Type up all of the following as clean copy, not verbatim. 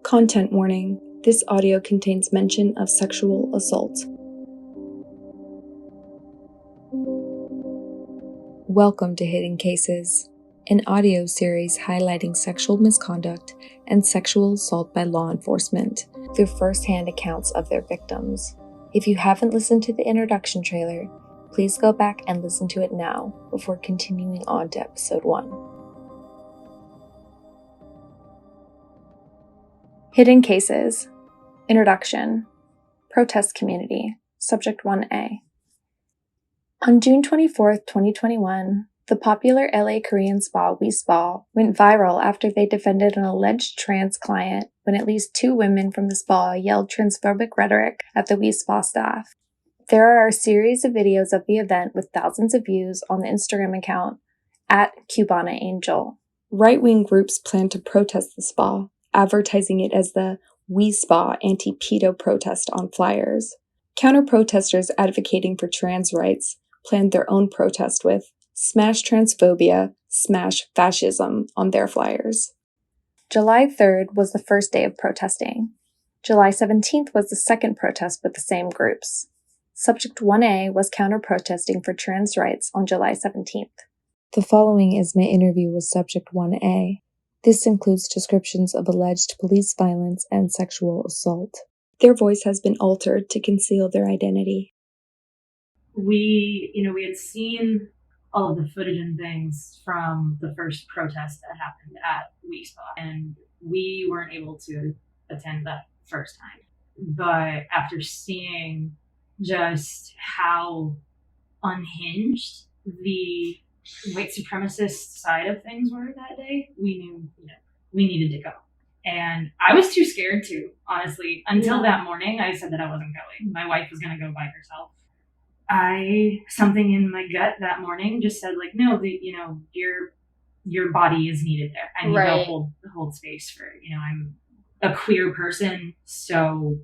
Content warning. This audio contains mention of sexual assault. Welcome to Hidden Cases, an audio series highlighting sexual misconduct and sexual assault by law enforcement through first-hand accounts of their victims. If you haven't listened to the introduction trailer, please go back and listen to it now before continuing on to episode 1. Hidden Cases. Introduction. Protest Community. Subject 1A. On June 24, 2021, the popular LA Korean spa Spa went viral after they defended an alleged trans client when at least 2 women from the spa yelled transphobic rhetoric at the Spa staff. There are a series of videos of the event with thousands of views on the Instagram account @CubanaAngel. Right-wing groups plan to protest the spa, advertising it as the Spa Anti-Pedo Protest on flyers. Counter-protesters advocating for trans rights planned their own protest with Smash Transphobia, Smash Fascism on their flyers. July 3rd was the first day of protesting. July 17th was the second protest with the same groups. Subject 1A was counter-protesting for trans rights on July 17th. The following is my interview with Subject 1A. This includes descriptions of alleged police violence and sexual assault. Their voice has been altered to conceal their identity. We had seen all of the footage and things from the first protest that happened at Spa, and we weren't able to attend that first time. But after seeing just how unhinged the white supremacist side of things were that day, we knew we needed to go. And I was too scared to, honestly. Until that morning, I said that I wasn't going. My wife was going to go by herself. Something in my gut that morning just said, like, no, your body is needed there. I need to hold space for, I'm a queer person, so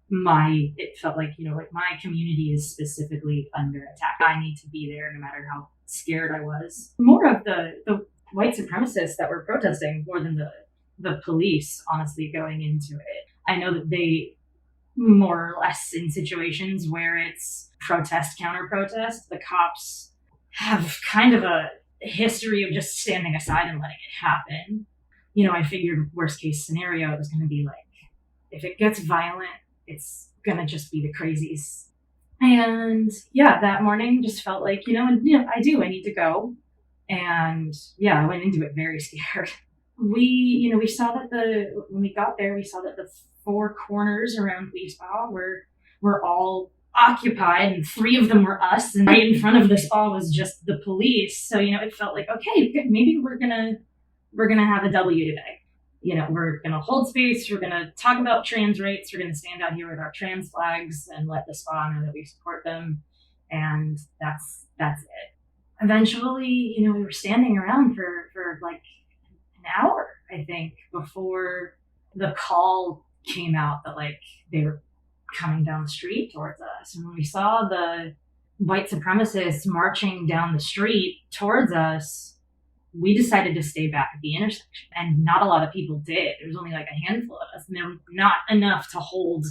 it felt like, my community is specifically under attack. I need to be there no matter how scared I was. More of the white supremacists that were protesting more than the police, honestly, going into it. I know that they, more or less in situations where it's protest, counter-protest, the cops have kind of a history of just standing aside and letting it happen. I figured worst case scenario, it was going to be like, if it gets violent, it's going to just be the crazies. And yeah, that morning just felt like, I need to go. And yeah, I went into it very scared. We saw that when we got there, we saw that the 4 corners around Spa were all occupied, and 3 of them were us, and right in front of the spa was just the police. So, it felt like, okay, maybe we're gonna have a W today. We're gonna hold space, we're gonna talk about trans rights, we're gonna stand out here with our trans flags and let the spa know that we support them. And that's it. Eventually, we were standing around for like an hour, I think, before the call came out that like they were coming down the street towards us. And when we saw the white supremacists marching down the street towards us, we decided to stay back at the intersection. And not a lot of people did. There was only like a handful of us, and there were not enough to hold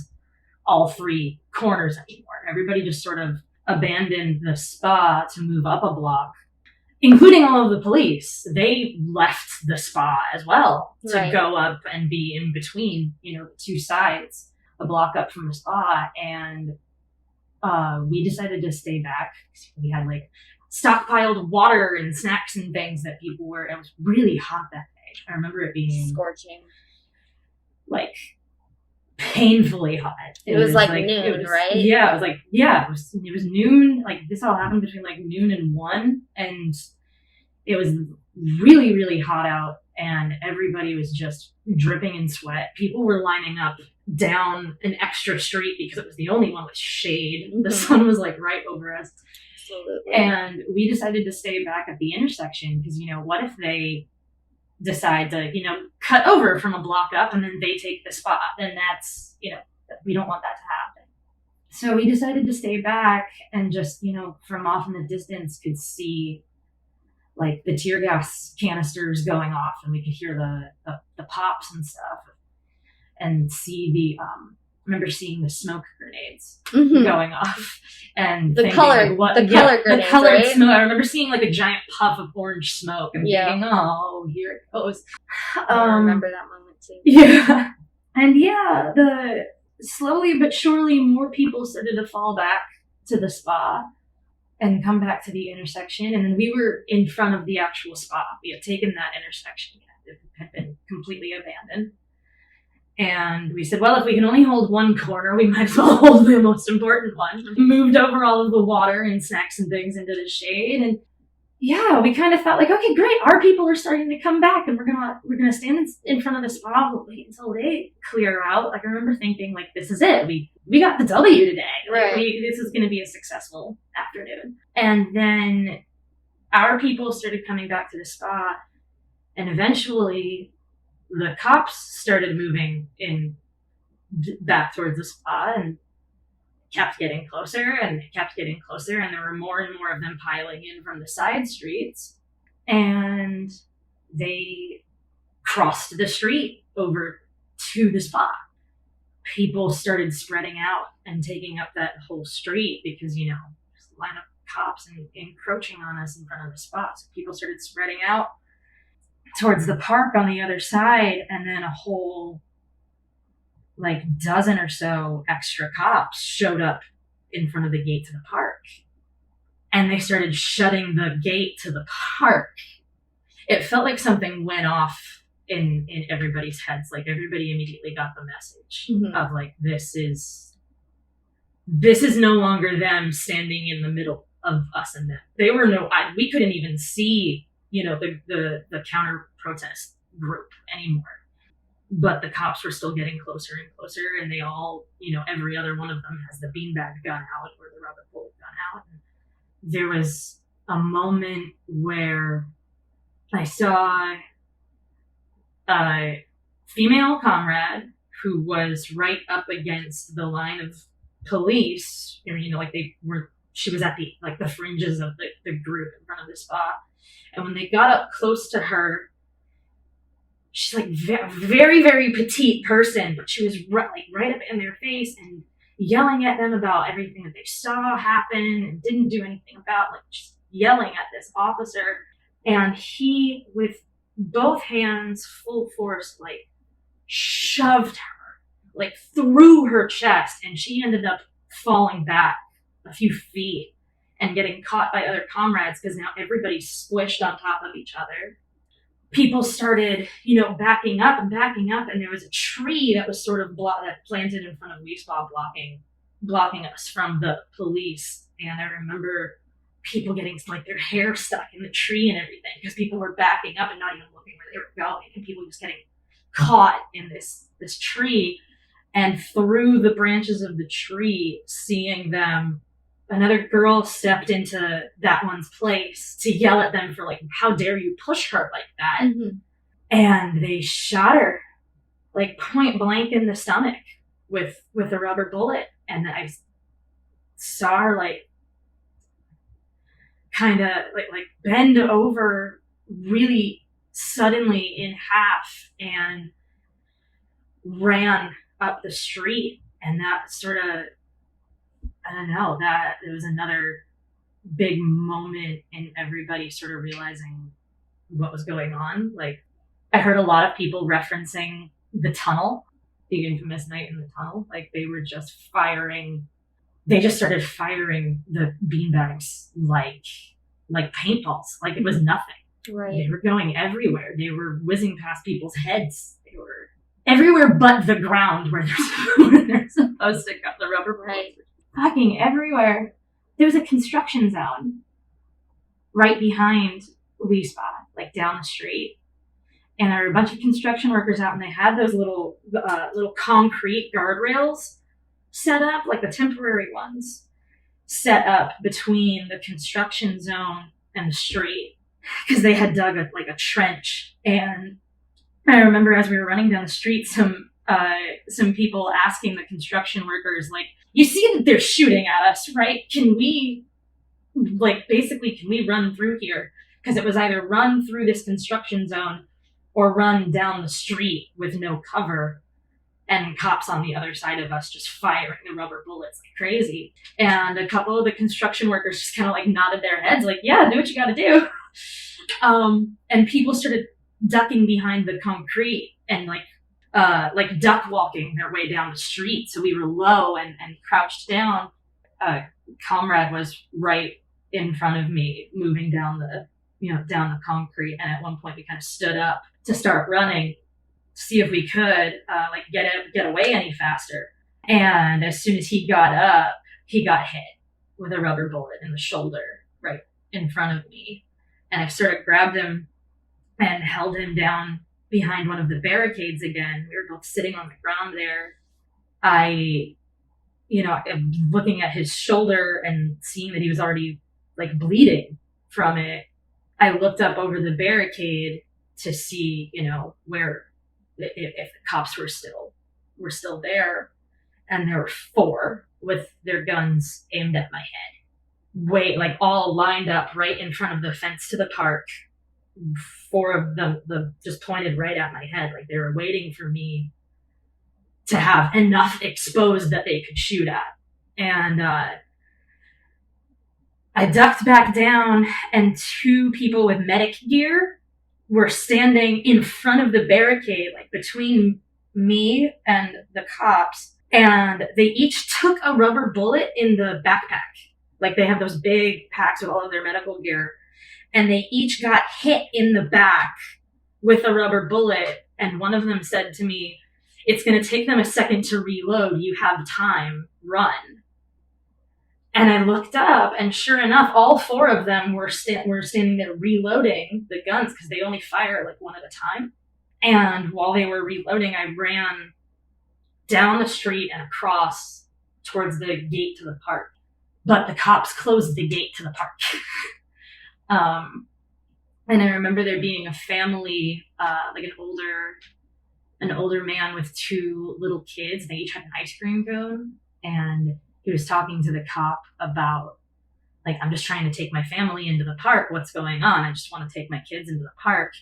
all 3 corners anymore. Everybody just sort of abandoned the spa to move up a block, including all of the police. They left the spa as well to go up and be in between, 2 sides, a block up from the spa. And we decided to stay back. We had like stockpiled water and snacks and things that people were. It was really hot that day. I remember it being scorching, like painfully hot. It was like noon, right? Yeah, it was noon. Like this all happened between like noon and 1, and it was really, really hot out, and everybody was just dripping in sweat. People were lining up down an extra street because it was the only one with shade. Mm-hmm. The sun was like right over us. Absolutely. And we decided to stay back at the intersection because, what if they decide to, cut over from a block up and then they take the spot? Then that's, we don't want that to happen. So we decided to stay back and just, from off in the distance could see like the tear gas canisters going off, and we could hear the pops and stuff. and see I remember seeing the smoke grenades going off and the color grenades, the colored right? smoke. I remember seeing like a giant puff of orange smoke and thinking, oh, here it goes. I remember that moment too. Yeah. And slowly but surely more people started to fall back to the spa and come back to the intersection. And then we were in front of the actual spa. We had taken that intersection. It had been completely abandoned. And we said, well, if we can only hold one corner, we might as well hold the most important one. We moved over all of the water and snacks and things into the shade. And we kind of felt like, okay, great. Our people are starting to come back and we're gonna stand in front of the spa. We'll wait until they clear out. Like, I remember thinking, like, this is it. We got the W today. Right. This is going to be a successful afternoon. And then our people started coming back to the spa, and eventually the cops started moving in back towards the spa and kept getting closer, and they kept getting closer, and there were more and more of them piling in from the side streets, and they crossed the street over to the spa. People started spreading out and taking up that whole street because, just a line of cops and encroaching on us in front of the spa. So people started spreading out towards the park on the other side, and then a whole dozen or so extra cops showed up in front of the gate to the park, and they started shutting the gate to the park. It felt like something went off in everybody's heads. Like, everybody immediately got the message of like, this is no longer them standing in the middle of us and them. We couldn't even see, the counter protest group anymore. But the cops were still getting closer and closer, and they all, every other one of them has the beanbag gun out or the rubber bullet gun out. And there was a moment where I saw a female comrade who was right up against the line of police. She was at the fringes of the group in front of the spa. And when they got up close to her, she's like very, very petite person, but she was right up in their face and yelling at them about everything that they saw happen and didn't do anything about, just yelling at this officer. And he, with both hands full force, shoved her, through her chest, and she ended up falling back a few feet and getting caught by other comrades because now everybody's squished on top of each other. People started, backing up, and there was a tree that was sort of planted in front of WeSpa blocking us from the police. And I remember people getting their hair stuck in the tree and everything because people were backing up and not even looking where they were going, and people just getting caught in this tree. And through the branches of the tree, seeing them, another girl stepped into that one's place to yell at them for how dare you push her like that. And they shot her point blank in the stomach with a rubber bullet. And I saw her kind of bend over really suddenly in half and ran up the street. And that sort of, I don't know, that it was another big moment in everybody sort of realizing what was going on. I heard a lot of people referencing the tunnel, the infamous night in the tunnel. They were just they just started firing the beanbags like paintballs. It was nothing. Right. They were going everywhere. They were whizzing past people's heads. They were everywhere but the ground where they're supposed to cut the rubber bullets. Right. Fucking everywhere. There was a construction zone right behind WeSpa, down the street. And there were a bunch of construction workers out, and they had those little concrete guardrails set up, the temporary ones, set up between the construction zone and the street, because they had dug a trench. And I remember as we were running down the street, some people asking the construction workers, you see that they're shooting at us, right? Can we, can we run through here? Because it was either run through this construction zone or run down the street with no cover. and cops on the other side of us just firing the rubber bullets like crazy. And a couple of the construction workers just kind of like nodded their heads like, yeah, do what you gotta do. And people started ducking behind the concrete and like duck walking their way down the street. So we were low and crouched down. Comrade was right in front of me, moving down the concrete. And at one point we kind of stood up to start running to see if we could like get away any faster. And as soon as he got up, he got hit with a rubber bullet in the shoulder right in front of me. And I sort of grabbed him and held him down behind one of the barricades again. We were both sitting on the ground there. I am looking at his shoulder and seeing that he was already like bleeding from it. I looked up over the barricade to see, where if the cops were still there, and there were 4 with their guns aimed at my head, like all lined up right in front of the fence to the park. 4 of them just pointed right at my head, like they were waiting for me to have enough exposed that they could shoot at. And I ducked back down, and 2 people with medic gear were standing in front of the barricade, like between me and the cops. And they each took a rubber bullet in the backpack. Like they have those big packs with all of their medical gear. And they each got hit in the back with a rubber bullet. And one of them said to me, "It's going to take them a second to reload. You have time. Run." And I looked up, and sure enough, all 4 of them were standing there reloading the guns, because they only fire like one at a time. And while they were reloading, I ran down the street and across towards the gate to the park. But the cops closed the gate to the park. And I remember there being a family, like an older man with 2 little kids. They each had an ice cream cone, and he was talking to the cop about, like, "I'm just trying to take my family into the park. What's going on? I just want to take my kids into the park."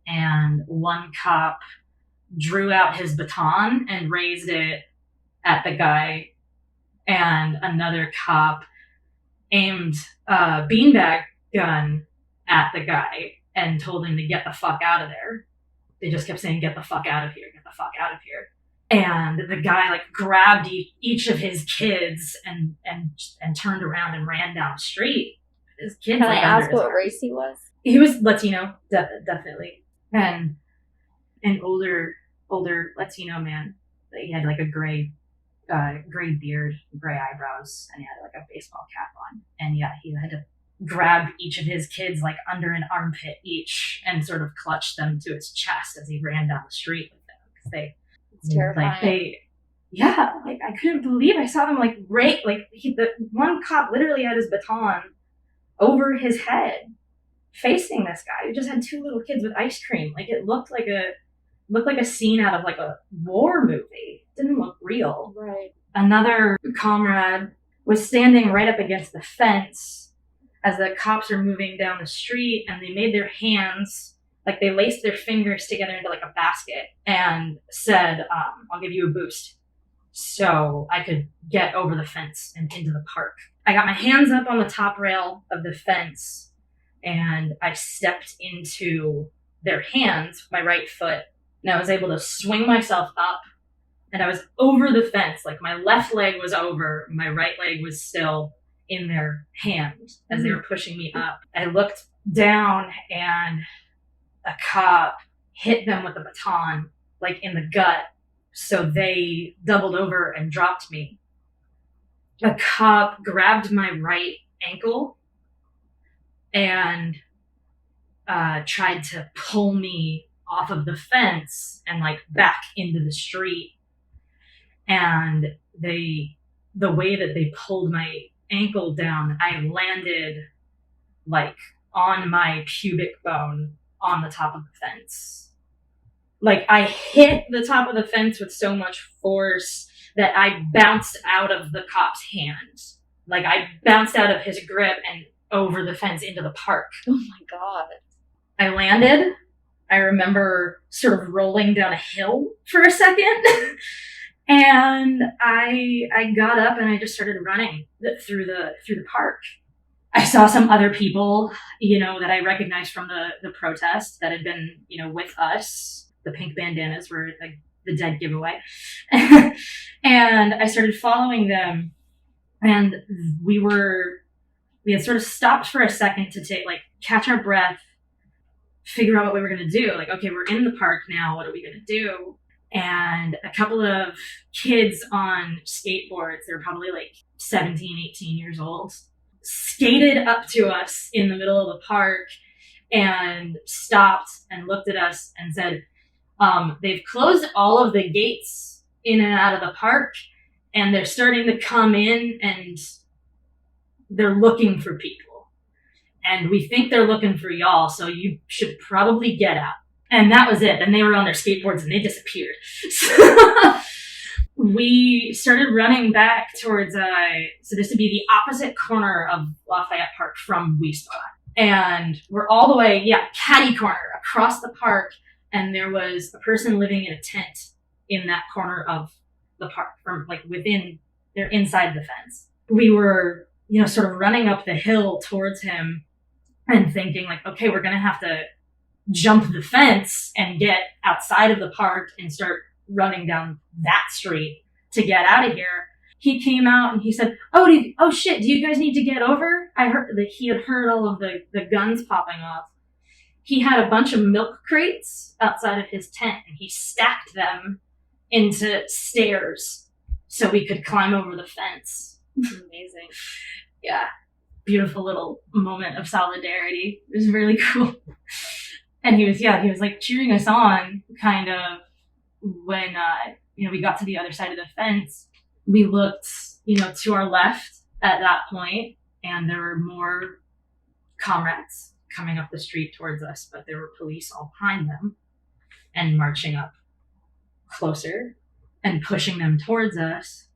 And one cop drew out his baton and raised it at the guy, and another cop aimed a beanbag gun at the guy and told him to get the fuck out of there. They just kept saying, "Get the fuck out of here, get the fuck out of here." And the guy like grabbed each of his kids and turned around and ran down the street. His kids. Can I ask what race he was? He was Latino, definitely, and an older Latino man. He had like a gray beard, gray eyebrows, and he had like a baseball cap on. And yeah, he had to grab each of his kids like under an armpit each and sort of clutch them to his chest as he ran down the street with them, because it's terrifying. I couldn't believe I saw them like the one cop literally had his baton over his head facing this guy who just had 2 little kids with ice cream. Like it looked like a scene out of like a war movie. It didn't look real. Right. Another comrade was standing right up against the fence as the cops were moving down the street, and they made their hands, like they laced their fingers together into like a basket and said, "I'll give you a boost," so I could get over the fence and into the park. I got my hands up on the top rail of the fence, and I stepped into their hands with my right foot, and I was able to swing myself up, and I was over the fence. Like my left leg was over, my right leg was still in their hand as they were pushing me up. I looked down, and a cop hit them with a baton, like in the gut. So they doubled over and dropped me. A cop grabbed my right ankle and tried to pull me off of the fence and like back into the street. And the way that they pulled my ankle down, I landed like on my pubic bone on the top of the fence. Like I hit the top of the fence with so much force that I bounced out of the cop's hand. Like I bounced out of his grip and over the fence into the park. Oh my God. I landed, I remember sort of rolling down a hill for a second. And I got up and I just started running through the park. I saw some other people, that I recognized from the protest that had been, with us. The pink bandanas were like the dead giveaway. And I started following them, and we had sort of stopped for a second to catch our breath, figure out what we were going to do. Like, okay, we're in the park now. What are we going to do? And a couple of kids on skateboards, they were probably 17, 18 years old, skated up to us in the middle of the park and stopped and looked at us and said, they've closed all of the gates in and out of the park, and they're starting to come in, and they're looking for people. And we think they're looking for y'all, so you should probably get out. And that was it. And they were on their skateboards and they disappeared. So we started running back towards, so this would be the opposite corner of Lafayette Park from Spa. And we're all the way, catty corner across the park. And there was a person living in a tent in that corner of the park from they're inside the fence. We were, sort of running up the hill towards him and thinking okay, we're going to have to jump the fence and get outside of the park and start running down that street to get out of here. He came out and he said, oh shit, do you guys need to get over? I heard that he had heard all of the guns popping off. He had a bunch of milk crates outside of his tent, and he stacked them into stairs so we could climb over the fence. Amazing. Yeah. Beautiful little moment of solidarity. It was really cool. And he was cheering us on kind of when, we got to the other side of the fence. We looked, to our left at that point, and there were more comrades coming up the street towards us, but there were police all behind them and marching up closer and pushing them towards us.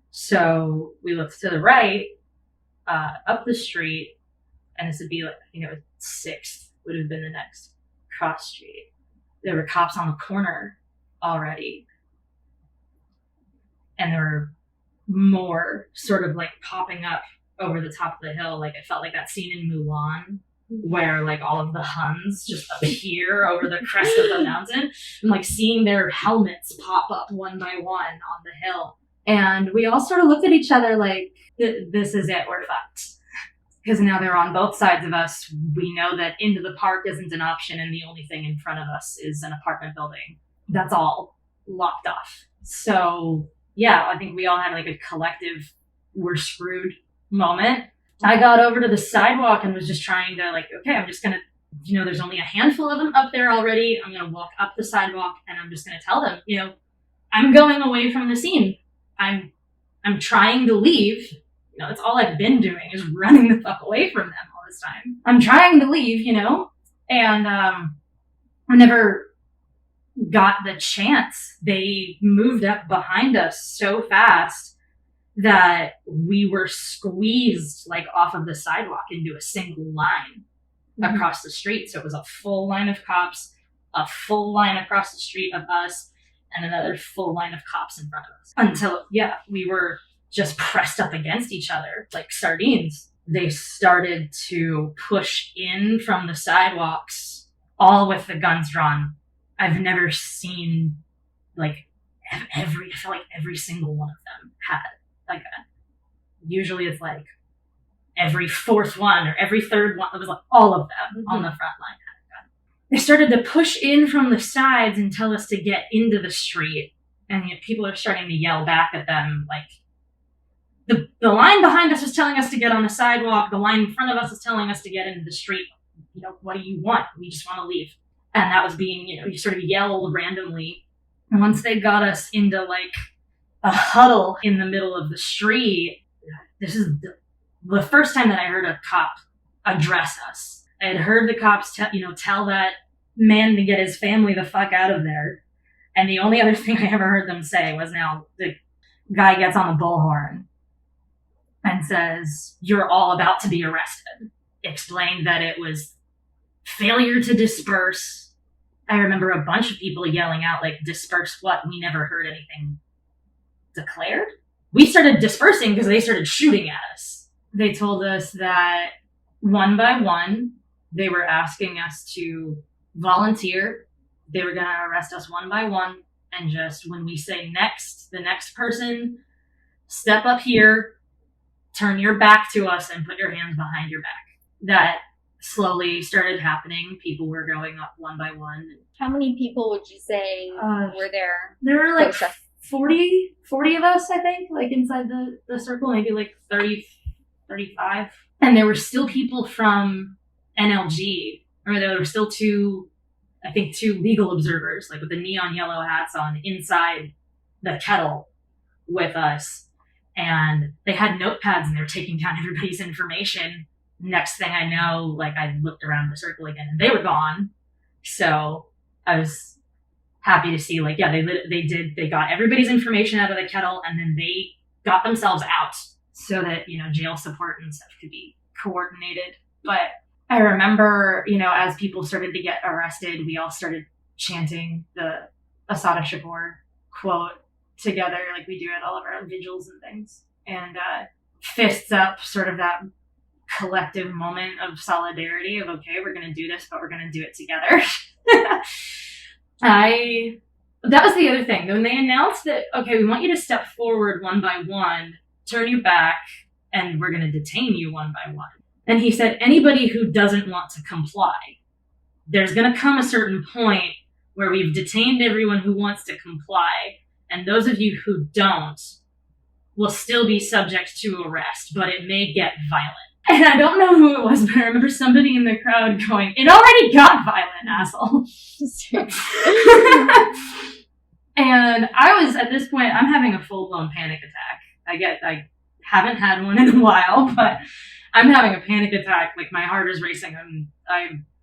So we looked to the right, up the street, and this would be 6th would have been the next cross street. There were cops on the corner already. And there were more sort of popping up over the top of the hill. It felt like that scene in Mulan where all of the Huns just appear over the crest of the mountain, and seeing their helmets pop up one by one on the hill. And we all sort of looked at each other this is it, we're fucked. Because now they're on both sides of us. We know that into the park isn't an option, and the only thing in front of us is an apartment building. That's all locked off. So, I think we all had a collective we're screwed moment. I got over to the sidewalk and was just trying to okay, I'm just going to, there's only a handful of them up there already. I'm going to walk up the sidewalk and I'm just going to tell them, I'm going away from the scene. I'm trying to leave. That's all I've been doing is running the fuck away from them all this time. I'm trying to leave, and I never got the chance. They moved up behind us so fast that we were squeezed off of the sidewalk into a single line across the street. So it was a full line of cops, a full line across the street of us, and another full line of cops in front of us. Until, we were just pressed up against each other like sardines. They started to push in from the sidewalks, all with the guns drawn. I've never seen I felt like every single one of them had usually it's every fourth one or every third one. It was all of them on the front line had a gun. They started to push in from the sides and tell us to get into the street. And people are starting to yell back at them the line behind us was telling us to get on the sidewalk. The line in front of us is telling us to get into the street. What do you want? We just want to leave. And that was being, you sort of yelled randomly. And once they got us into a huddle in the middle of the street, this is the first time that I heard a cop address us. I had heard the cops tell that man to get his family the fuck out of there. And the only other thing I ever heard them say was now the guy gets on the bullhorn and says, "You're all about to be arrested." Explained that it was failure to disperse I remember a bunch of people yelling out, like, disperse what? We never heard anything declared. We started dispersing because they started shooting at us. They told us that one by one, they were asking us to volunteer. They were going to arrest us one by one. And just when we say next, the next person, step up here, turn your back to us and put your hands behind your back. That slowly started happening. People were going up one by one. How many people would you say were there? There were like 40 of us, I think, like inside the circle, maybe like 30, 35. And there were still people from NLG, or there were still two legal observers, like with the neon yellow hats on, inside the kettle with us. And they had notepads and they were taking down everybody's information. Next thing I know, like, I looked around the circle again and they were gone. So I was happy to see, like, yeah, they got everybody's information out of the kettle, and then they got themselves out so that, jail support and stuff could be coordinated. But I remember, as people started to get arrested, we all started chanting the Asada Shakur quote together, like we do at all of our vigils and things. And fists up, sort of that collective moment of solidarity of, okay, we're going to do this, but we're going to do it together. That was the other thing. When they announced that, okay, we want you to step forward one by one, turn your back, and we're going to detain you one by one. And he said, anybody who doesn't want to comply, there's going to come a certain point where we've detained everyone who wants to comply, and those of you who don't will still be subject to arrest, but it may get violent. And I don't know who it was, but I remember somebody in the crowd going, it already got violent, asshole. And I was, at this point, I'm having a full-blown panic attack. I haven't had one in a while, but I'm having a panic attack. Like, my heart is racing.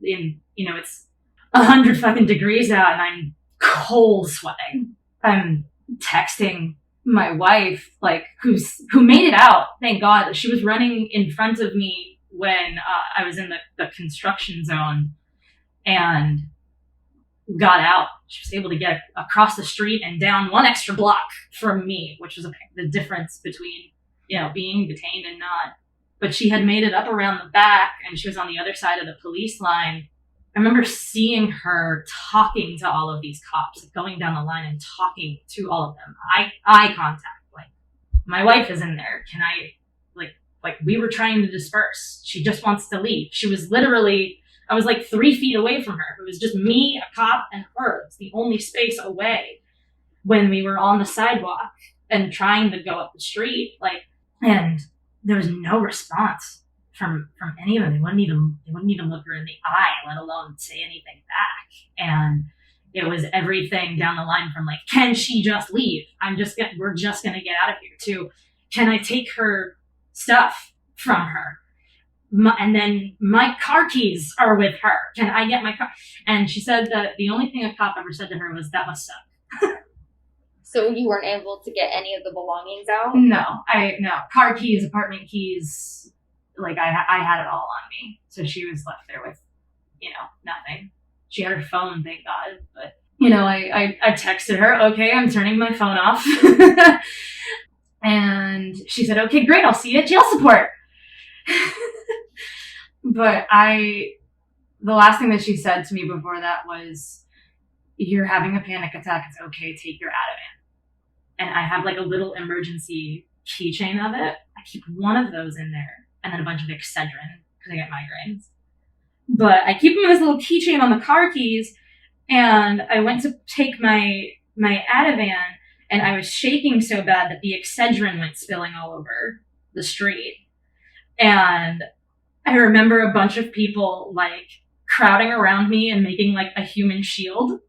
It's 100 fucking degrees out and I'm cold sweating. I'm texting my wife, like, who made it out, thank God. She was running in front of me when I was in the construction zone and got out. She was able to get across the street and down one extra block from me, which was the difference between, being detained and not. But she had made it up around the back and she was on the other side of the police line. I remember seeing her talking to all of these cops, like, going down the line and talking to all of them. Eye contact. Like, my wife is in there. Can I, like we were trying to disperse. She just wants to leave. She was literally, I was like 3 feet away from her. It was just me, a cop, and her. It's the only space away when we were on the sidewalk and trying to go up the street. And there was no response from any of them. They wouldn't even look her in the eye, let alone say anything back. And it was everything down the line from, like, can she just leave? We're just gonna get out of here, to, can I take her stuff from her? And then my car keys are with her. Can I get my car? And she said that the only thing a cop ever said to her was, that must suck. So you weren't able to get any of the belongings out? No. Car keys, apartment keys, like, I had it all on me. So she was left there with, nothing. She had her phone, thank God. But, I texted her, okay, I'm turning my phone off. And she said, okay, great, I'll see you at jail support. But the last thing that she said to me before that was, you're having a panic attack, it's okay, take your Ativan. And I have, like, a little emergency keychain of it. I keep one of those in there, and then a bunch of Excedrin, because I get migraines. But I keep them in this little keychain on the car keys, and I went to take my Ativan, and I was shaking so bad that the Excedrin went spilling all over the street. And I remember a bunch of people, like, crowding around me and making, like, a human shield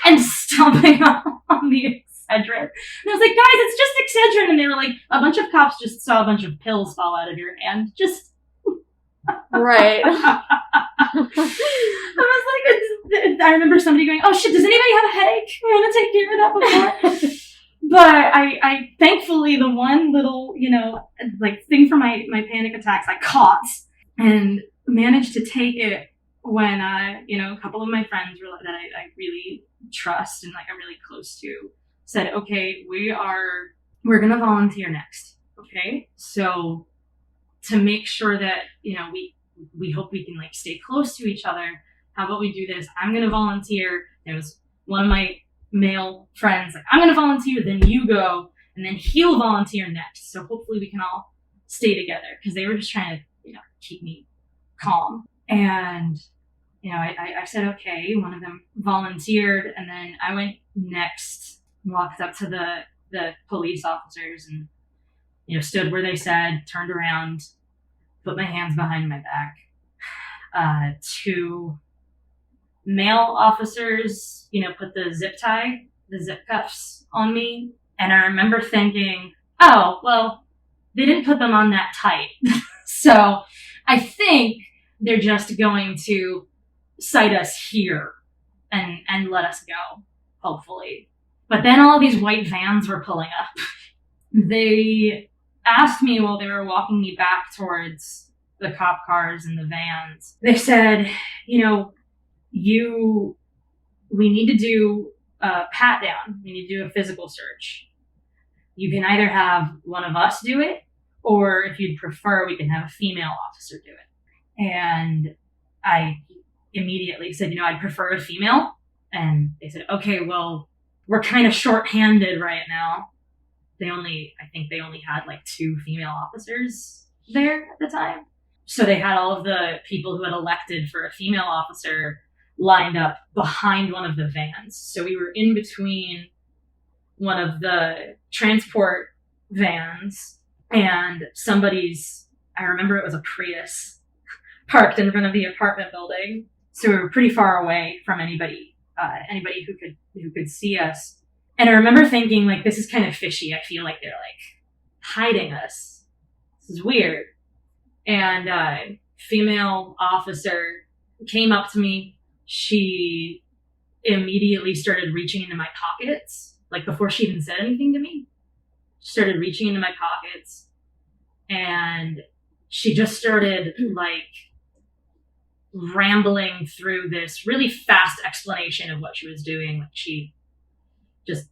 and stomping on the Excedrin. And I was like, guys, it's just Excedrin. And they were like, a bunch of cops just saw a bunch of pills fall out of your hand. Just... Right. I was like, I remember somebody going, oh shit, does anybody have a headache? We're going to take care of that before. But I thankfully, the one little, thing for my panic attacks I caught and managed to take it when, a couple of my friends that I really trust and like I'm really close to said, okay, we're going to volunteer next. Okay. So to make sure that, we hope we can like stay close to each other, how about we do this? I'm going to volunteer. There was one of my male friends like, I'm going to volunteer, then you go, and then he'll volunteer next. So hopefully we can all stay together, because they were just trying to, keep me calm. And, I said, okay, one of them volunteered, and then I went next, walked up to the police officers and, stood where they said, turned around, put my hands behind my back. Two male officers, put the zip cuffs on me. And I remember thinking, oh, well, they didn't put them on that tight. So I think they're just going to cite us here and let us go, hopefully. But then all these white vans were pulling up. They asked me while they were walking me back towards the cop cars and the vans, they said, we need to do a pat down. We need to do a physical search. You can either have one of us do it, or if you'd prefer, we can have a female officer do it. And I immediately said, I'd prefer a female. And they said, okay, well, we're kind of short-handed right now. I think they only had like 2 female officers there at the time. So they had all of the people who had elected for a female officer lined up behind one of the vans. So we were in between one of the transport vans and I remember it was a Prius parked in front of the apartment building. So we were pretty far away from anybody who could see us. And I remember thinking, like, this is kind of fishy. I feel like they're like hiding us. This is weird. And a female officer came up to me. She immediately started reaching into my pockets, like before she even said anything to me. She started reaching into my pockets, and she just started like rambling through this really fast explanation of what she was doing. Like she just,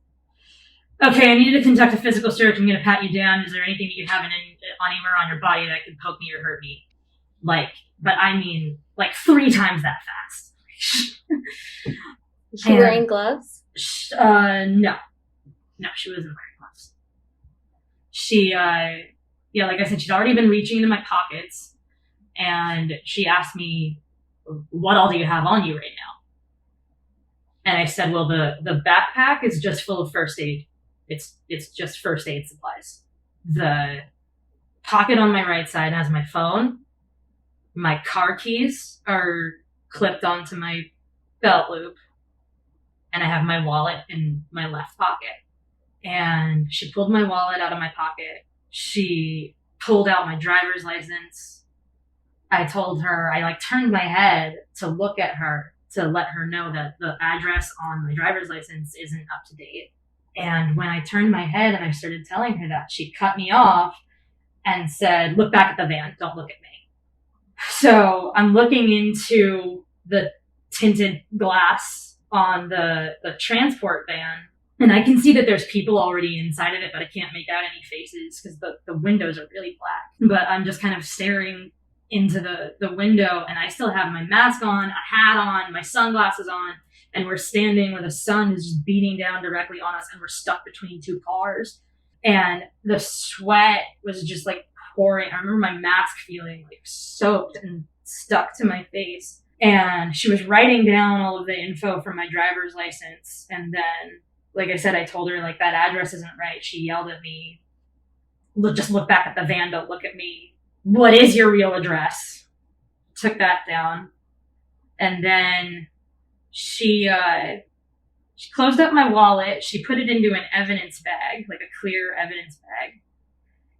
okay, I need you to conduct a physical search. I'm going to pat you down. Is there anything that you have anywhere on your body that could poke me or hurt me? But I mean, like 3 times that fast. Is she wearing gloves? No, she wasn't wearing gloves. She, like I said, she'd already been reaching into my pockets, and she asked me, what all do you have on you right now? And I said, well, the backpack is just full of first aid. It's just first aid supplies. The pocket on my right side has my phone. My car keys are clipped onto my belt loop. And I have my wallet in my left pocket. And she pulled my wallet out of my pocket. She pulled out my driver's license. I told her, I turned my head to look at her, to let her know that the address on my driver's license isn't up to date. And when I turned my head and I started telling her that, she cut me off and said, look back at the van, don't look at me. So I'm looking into the tinted glass on the transport van, and I can see that there's people already inside of it, but I can't make out any faces because the windows are really black. But I'm just kind of staring into the window, and I still have my mask on, a hat on, my sunglasses on, and we're standing where the sun is just beating down directly on us, and we're stuck between 2 cars. And the sweat was just like pouring. I remember my mask feeling like soaked and stuck to my face. And she was writing down all of the info from my driver's license. And then, like I said, I told her, like, that address isn't right. She yelled at me, just look back at the van, don't look at me. What is your real address? Took that down. And then she closed up my wallet. She put it into an evidence bag, like a clear evidence bag.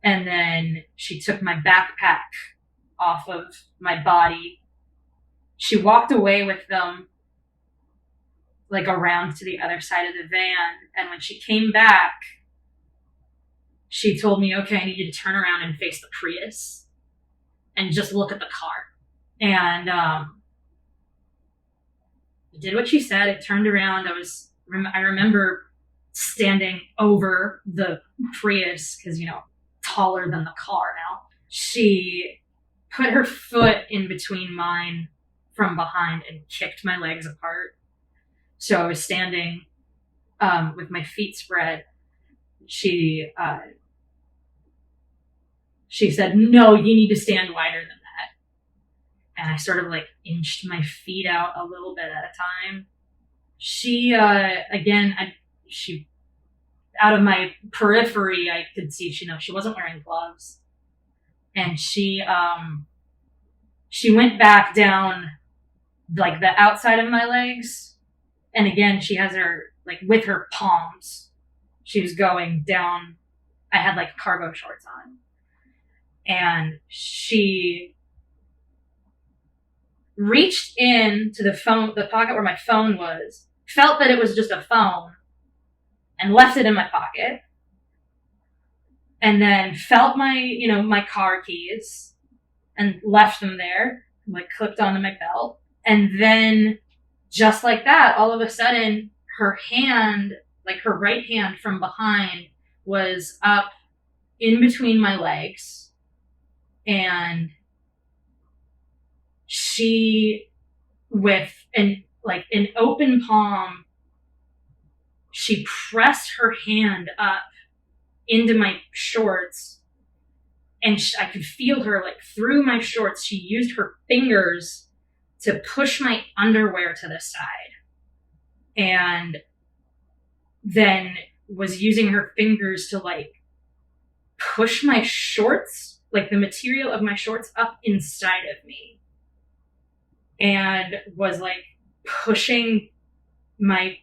And then she took my backpack off of my body. She walked away with them, like, around to the other side of the van. And when she came back, she told me, okay, I need you to turn around and face the Prius and just look at the car. And did what she said. It turned around. I remember standing over the Prius because, taller than the car now. She put her foot in between mine from behind and kicked my legs apart. So I was standing with my feet spread. She said, "No, you need to stand wider than that." And I sort of like inched my feet out a little bit at a time. She, she, out of my periphery, I could see, she wasn't wearing gloves. And she went back down like the outside of my legs. And again, she has her, like with her palms, she was going down. I had like cargo shorts on. And she reached in to the pocket where my phone was, felt that it was just a phone, and left it in my pocket. And then felt my car keys and left them there, like clipped onto my belt. And then just like that, all of a sudden, her hand, like her right hand from behind, was up in between my legs. And she, with an open palm, she pressed her hand up into my shorts, and I could feel her like through my shorts. She used her fingers to push my underwear to the side, and then was using her fingers to like push my shorts, like the material of my shorts, up inside of me, and was like pushing my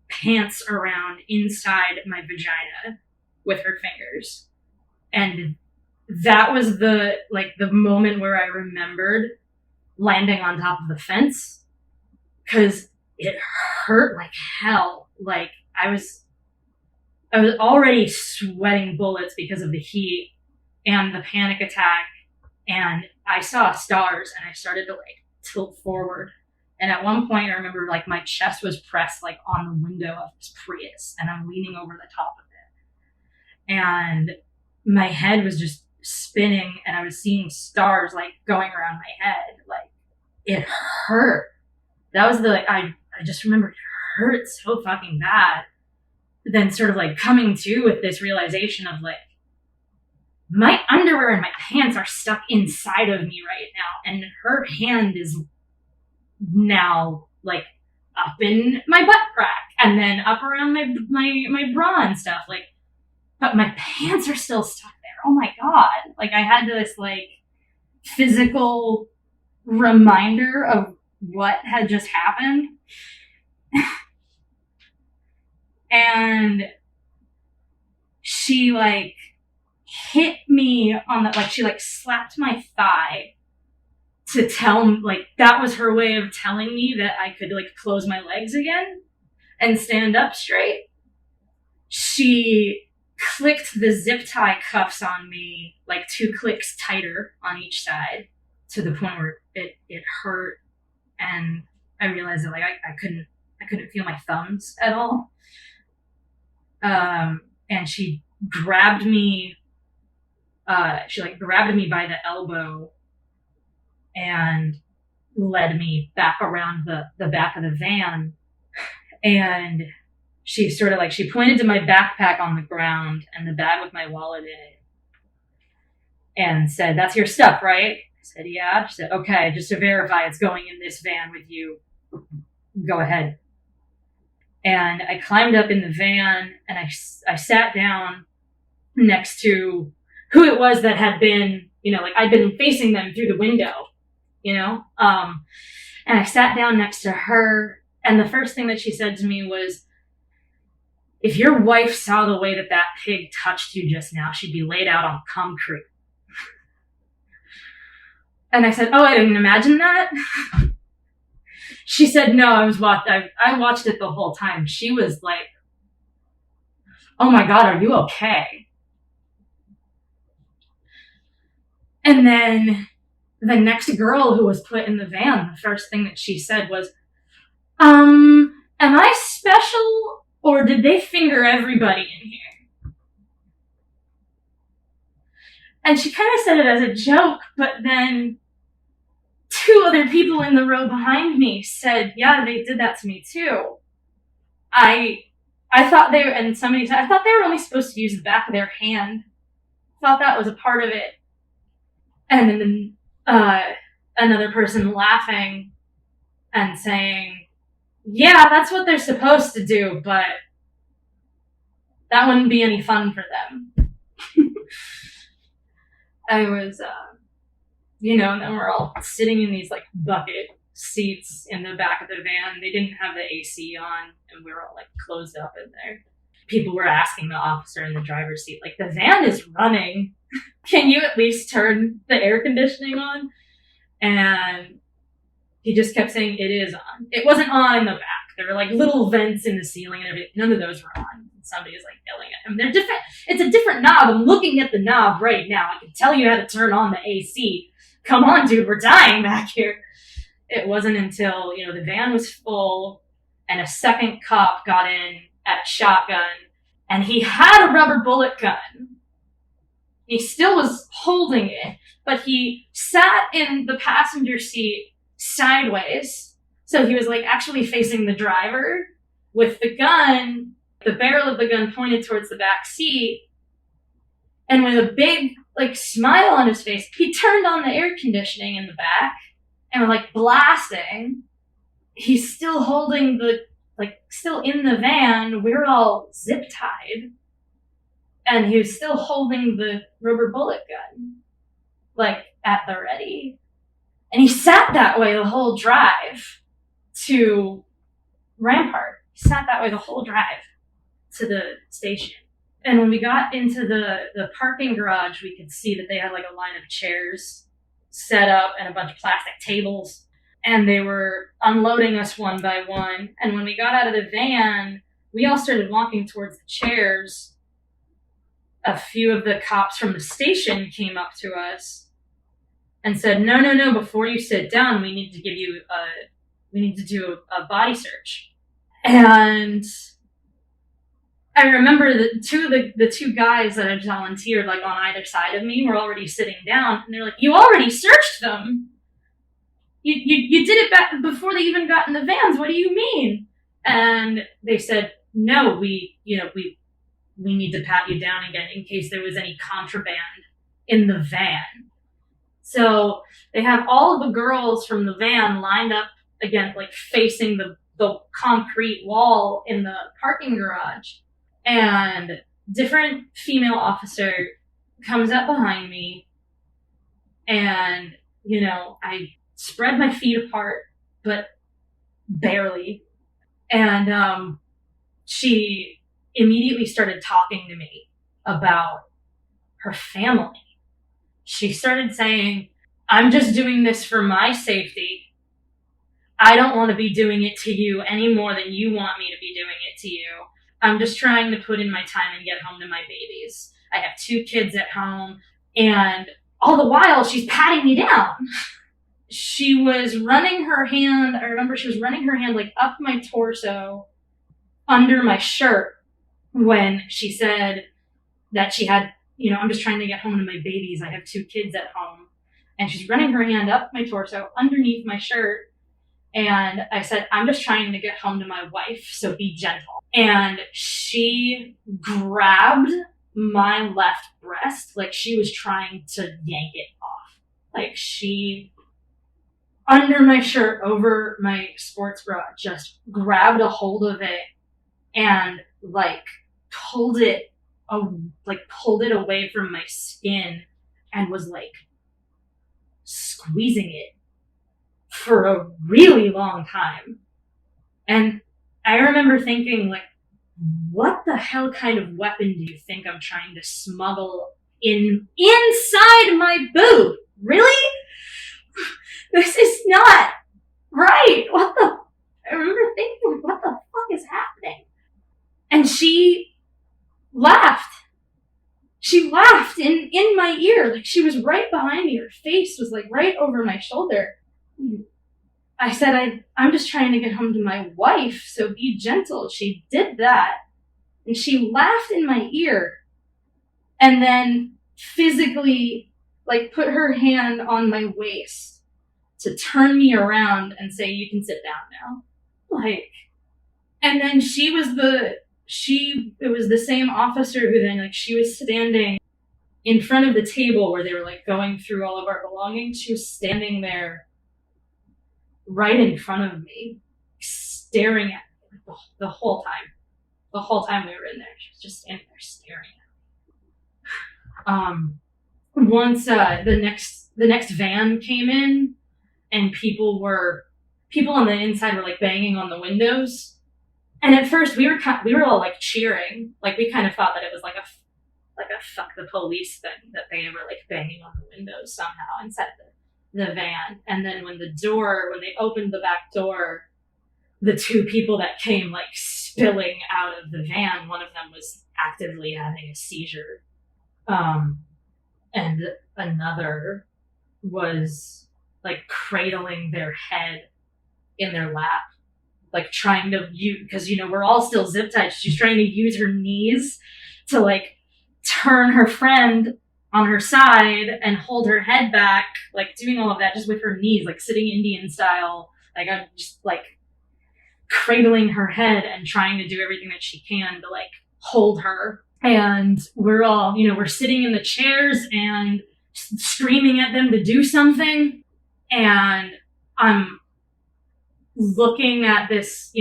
pants around inside my vagina with her fingers. And that was the moment where I remembered landing on top of the fence, because it hurt like hell. Like I was already sweating bullets because of the heat and the panic attack, and I saw stars, and I started to like tilt forward. And at one point I remember like my chest was pressed like on the window of this Prius, and I'm leaning over the top of it, and my head was just spinning, and I was seeing stars like going around my head. Like it hurt. That was I just remember it hurt so fucking bad. Then sort of like coming to with this realization of like, my underwear and my pants are stuck inside of me right now, and her hand is now like up in my butt crack and then up around my bra and stuff, like, but my pants are still stuck there. Oh my God. Like I had this like physical reminder of what had just happened. And she like hit me on the, like she like slapped my thigh to tell me, like that was her way of telling me that I could like close my legs again and stand up straight. She clicked the zip tie cuffs on me like 2 clicks tighter on each side, to the point where it hurt, and I realized that like I couldn't feel my thumbs at all. And she grabbed me by the elbow and led me back around the back of the van. And she sort of like, she pointed to my backpack on the ground and the bag with my wallet in it and said, "That's your stuff, right?" I said, "Yeah." She said, "Okay, just to verify it's going in this van with you. Go ahead." And I climbed up in the van, and I sat down next to who it was that had been, like I'd been facing them through the window, and I sat down next to her, and the first thing that she said to me was, "If your wife saw the way that pig touched you just now, she'd be laid out on concrete." And I said, "Oh, I didn't imagine that." She said, "No, I watched it the whole time." She was like, "Oh my God, are you okay?" And then the next girl who was put in the van, the first thing that she said was, am I special, or did they finger everybody in here? And she kind of said it as a joke, but then 2 other people in the row behind me said, yeah, they did that to me too. I thought they were, and somebody said, I thought they were only supposed to use the back of their hand. I thought that was a part of it. And then another person laughing and saying, yeah, that's what they're supposed to do, but that wouldn't be any fun for them. I was, and then we're all sitting in these, like, bucket seats in the back of the van. They didn't have the AC on, and we were all, like, closed up in there. People were asking the officer in the driver's seat, like, the van is running. Can you at least turn the air conditioning on? And he just kept saying, it is on. It wasn't on in the back. There were, like, little vents in the ceiling and everything. None of those were on. Somebody was, like, yelling at him. They're different. It's a different knob. I'm looking at the knob right now. I can tell you how to turn on the AC. Come on, dude. We're dying back here. It wasn't until, the van was full and a second cop got in at a shotgun, and he had a rubber bullet gun. He still was holding it, but he sat in the passenger seat sideways. So he was, like, actually facing the driver with the gun, the barrel of the gun pointed towards the back seat. And with a big, like, smile on his face, he turned on the air conditioning in the back and was, like, blasting. He's still holding still in the van. We're all zip tied. And he was still holding the rubber bullet gun, like, at the ready. And he sat that way the whole drive to Rampart. He sat that way the whole drive to the station. And when we got into the parking garage, we could see that they had, like, a line of chairs set up and a bunch of plastic tables. And they were unloading us one by one. And when we got out of the van, we all started walking towards the chairs. A few of the cops from the station came up to us and said, no, before you sit down, we need to do a body search. And I remember that the two guys that had volunteered, like, on either side of me were already sitting down, and they're like, you already searched them. You did it back before they even got in the vans. What do you mean? And they said, no, we need to pat you down again in case there was any contraband in the van. So they have all of the girls from the van lined up again, like, facing the concrete wall in the parking garage. And different female officer comes up behind me, and, I spread my feet apart, but barely. And she immediately started talking to me about her family. She started saying, I'm just doing this for my safety. I don't want to be doing it to you any more than you want me to be doing it to you. I'm just trying to put in my time and get home to my babies. I have 2 kids at home, and all the while she's patting me down. She was running her hand, I remember she was running her hand, like, up my torso, under my shirt, when she said that she had, I'm just trying to get home to my babies. I have 2 kids at home. And she's running her hand up my torso, underneath my shirt. And I said, I'm just trying to get home to my wife, so be gentle. And she grabbed my left breast like she was trying to yank it off. Like, she, under my shirt, over my sports bra, just grabbed a hold of it and, like, pulled it away from my skin and was, like, squeezing it for a really long time. And I remember thinking, like, what the hell kind of weapon do you think I'm trying to smuggle inside my boob? Really? This is not right. I remember thinking, what the fuck is happening? And she laughed. She laughed in my ear. Like, she was right behind me. Her face was, like, right over my shoulder. I said, I'm just trying to get home to my wife, so be gentle. She did that, and she laughed in my ear, and then physically, like, put her hand on my waist to turn me around and say, you can sit down now. Like, and then it was the same officer who then, like, she was standing in front of the table where they were, like, going through all of our belongings. She was standing there right in front of me, staring at me the whole time. The whole time we were in there, she was just standing there staring at me. Once the next van came in, and people on the inside were, like, banging on the windows. And at first we were all, like, cheering. Like, we kind of thought that it was like a fuck the police thing, that they were, like, banging on the windows somehow inside the van. And then when they opened the back door, the two people that came, like, spilling out of the van, one of them was actively having a seizure. And another was, like, cradling their head in their lap, like, trying to because, we're all still zip tied. She's trying to use her knees to, like, turn her friend on her side and hold her head back, like, doing all of that just with her knees, like, sitting Indian style. Like, I'm just, like, cradling her head and trying to do everything that she can to, like, hold her. And we're all, we're sitting in the chairs and screaming at them to do something. And I'm looking at this,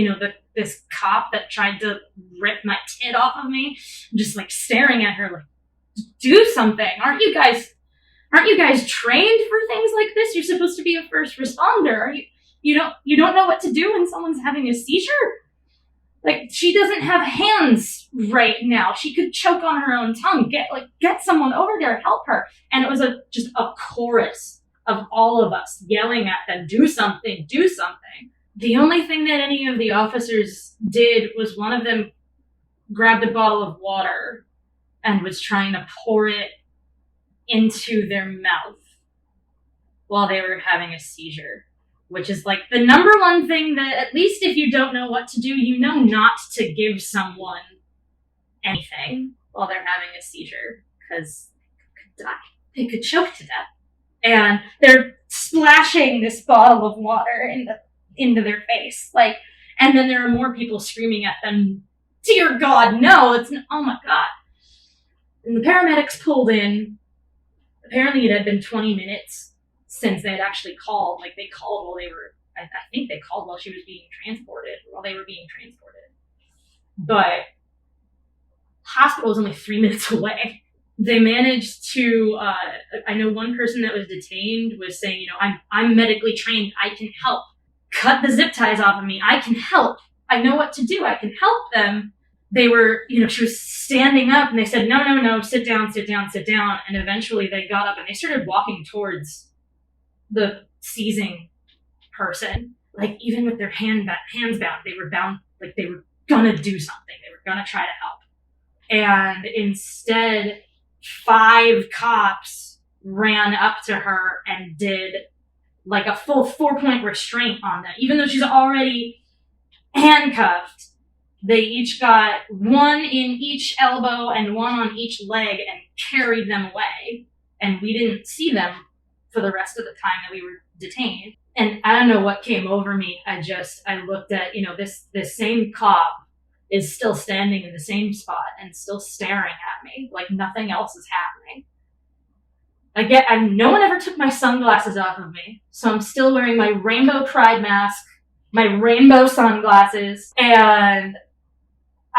this cop that tried to rip my tit off of me, just, like, staring at her, like, do something. Aren't you guys trained for things like this? You're supposed to be a first responder. You don't know what to do when someone's having a seizure? Like, she doesn't have hands right now. She could choke on her own tongue. Get someone over there, help her. And it was just a chorus of all of us yelling at them, do something, do something. The only thing that any of the officers did was one of them grabbed a bottle of water and was trying to pour it into their mouth while they were having a seizure, which is, like, the number one thing that, at least if you don't know what to do, not to give someone anything while they're having a seizure, because they could die. They could choke to death. And they're splashing this bottle of water into their face, like, and then there are more people screaming at them, dear God, no, oh my God. And the paramedics pulled in. Apparently it had been 20 minutes since they had actually called. Like, they called while they were, I think they called while she was being transported, while they were being transported. But hospital was only 3 minutes away. They managed to, I know one person that was detained was saying, I'm medically trained, I can help. Cut the zip ties off of me, I can help. I know what to do, I can help them. They were, she was standing up, and they said, no, sit down. And eventually they got up and they started walking towards the seizing person. Like, even with their hands bound, they were bound, like, they were gonna do something. They were gonna try to help. And instead, 5 cops ran up to her and did, like, a full 4-point restraint on them. Even though she's already handcuffed, they each got 1 in each elbow and 1 on each leg and carried them away. And we didn't see them for the rest of the time that we were detained. And I don't know what came over me. I looked at, this same cop is still standing in the same spot and still staring at me like nothing else is happening. No one ever took my sunglasses off of me, so I'm still wearing my rainbow pride mask, my rainbow sunglasses, and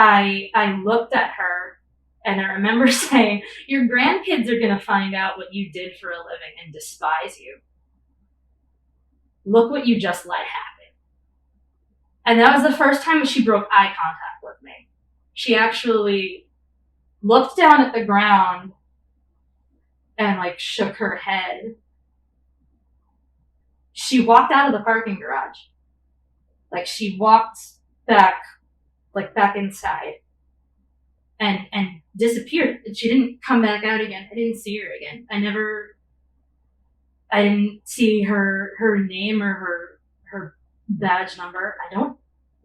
I looked at her, and I remember saying, your grandkids are going to find out what you did for a living and despise you. Look what you just let happen. And that was the first time she broke eye contact with me. She actually looked down at the ground and, like, shook her head. She walked out of the parking garage. Like, she walked back inside and disappeared. She didn't come back out again. I didn't see her again. I didn't see her name or her badge number. I don't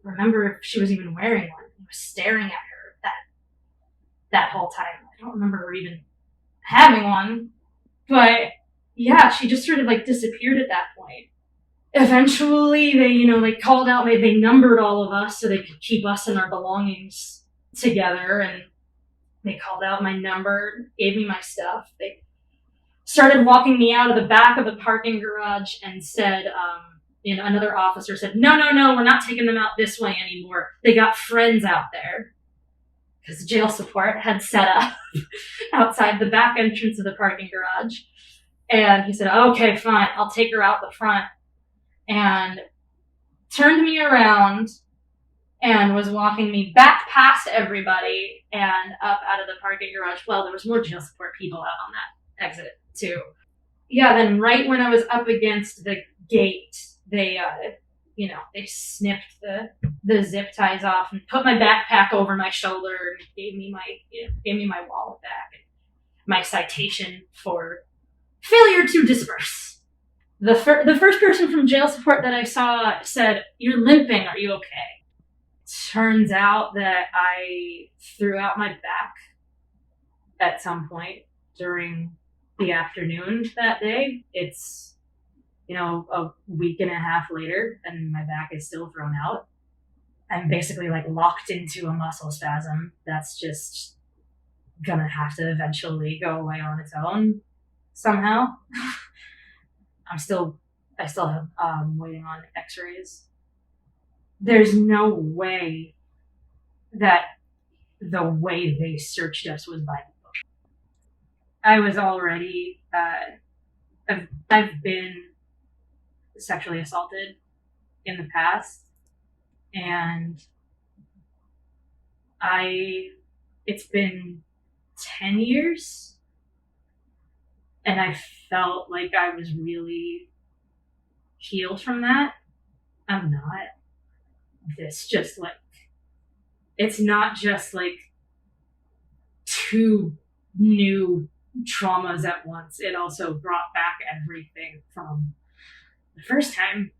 remember if she was even wearing one. I was staring at her that whole time. I don't remember her even having one. But yeah, she just sort of like disappeared at that point. Eventually, they called out, they numbered all of us so they could keep us and our belongings together. And they called out my number, gave me my stuff. They started walking me out of the back of the parking garage and said, another officer said, no, we're not taking them out this way anymore. They got friends out there. Because jail support had set up outside the back entrance of the parking garage. And he said, okay, fine, I'll take her out the front. And turned me around and was walking me back past everybody and up out of the parking garage. Well, there was more jail support people out on that exit too. Yeah, then right when I was up against the gate, they snipped the zip ties off and put my backpack over my shoulder and gave me my wallet back. My citation for failure to disperse. The first person from jail support that I saw said, "You're limping, are you okay?" Turns out that I threw out my back at some point during the afternoon that day. It's, a week and a half later and my back is still thrown out. I'm basically locked into a muscle spasm that's just gonna have to eventually go away on its own somehow. I still have waiting on x-rays. There's no way that the way they searched us was by the book. I was already I've been sexually assaulted in the past, and it's been 10 years. And I felt like I was really healed from that. I'm not. It's just it's not just two new traumas at once. It also brought back everything from the first time.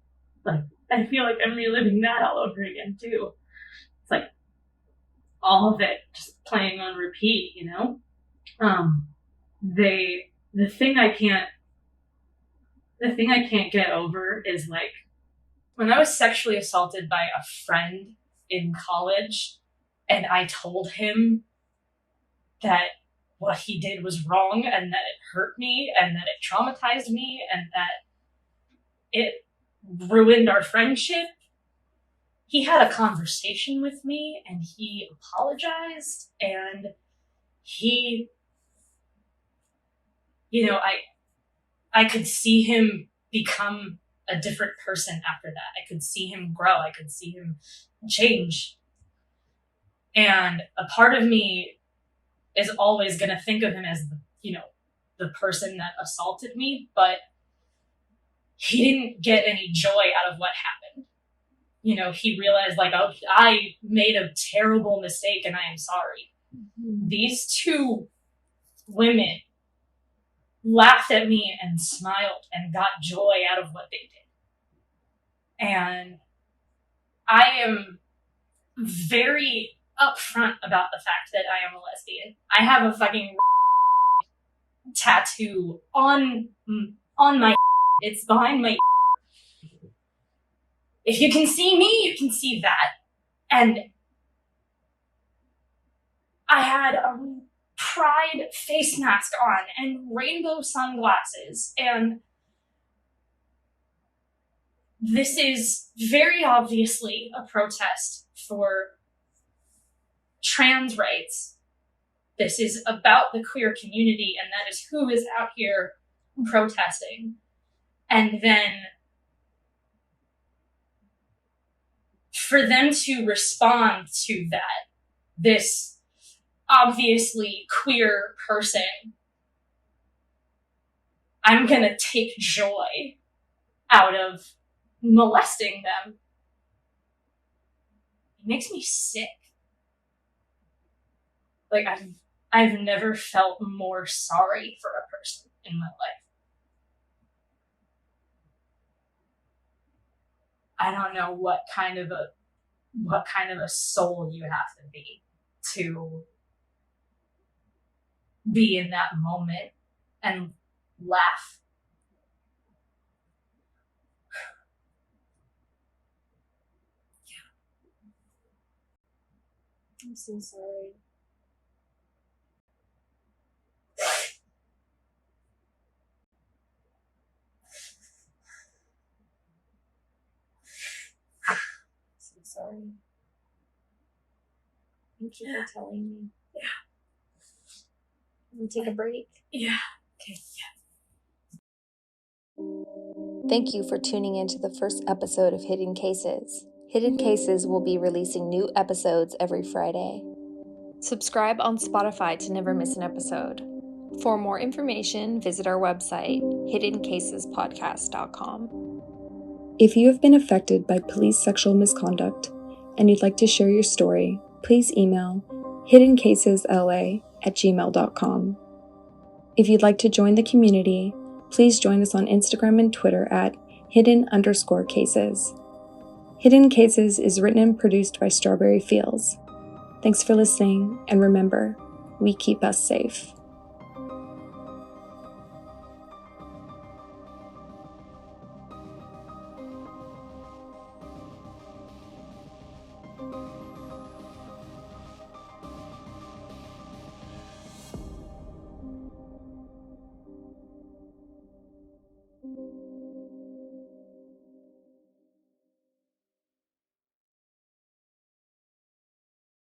I feel like I'm reliving that all over again too. It's all of it just playing on repeat, The thing I can't get over is when I was sexually assaulted by a friend in college and I told him that what he did was wrong and that it hurt me and that it traumatized me and that it ruined our friendship. He had a conversation with me and he apologized and he, I could see him become a different person after that. I could see him grow. I could see him change. And a part of me is always going to think of him as the person that assaulted me, but he didn't get any joy out of what happened. He realized I made a terrible mistake and I am sorry. Mm-hmm. These two women laughed at me and smiled and got joy out of what they did. And I am very upfront about the fact that I am a lesbian. I have a fucking tattoo on my it's behind my if you can see me, you can see that. And I had a pride face mask on and rainbow sunglasses, and this is very obviously a protest for trans rights. This is about the queer community, and that is who is out here protesting. And then for them to respond to that, this obviously queer person, I'm gonna take joy out of molesting them. It makes me sick. I've never felt more sorry for a person in my life. I don't know what kind of a soul you have to be in that moment and laugh. I'm so sorry. So sorry. Thank you for telling me. Yeah. Can we take a break? Yeah. Okay. Yeah. Thank you for tuning in to the first episode of Hidden Cases. Hidden Cases will be releasing new episodes every Friday. Subscribe on Spotify to never miss an episode. For more information, visit our website, hiddencasespodcast.com. If you have been affected by police sexual misconduct and you'd like to share your story, please email hiddencasesla@gmail.com. If you'd like to join the community, please join us on Instagram and Twitter at hidden_cases. Hidden Cases is written and produced by Strawberry Fields. Thanks for listening, and remember, we keep us safe.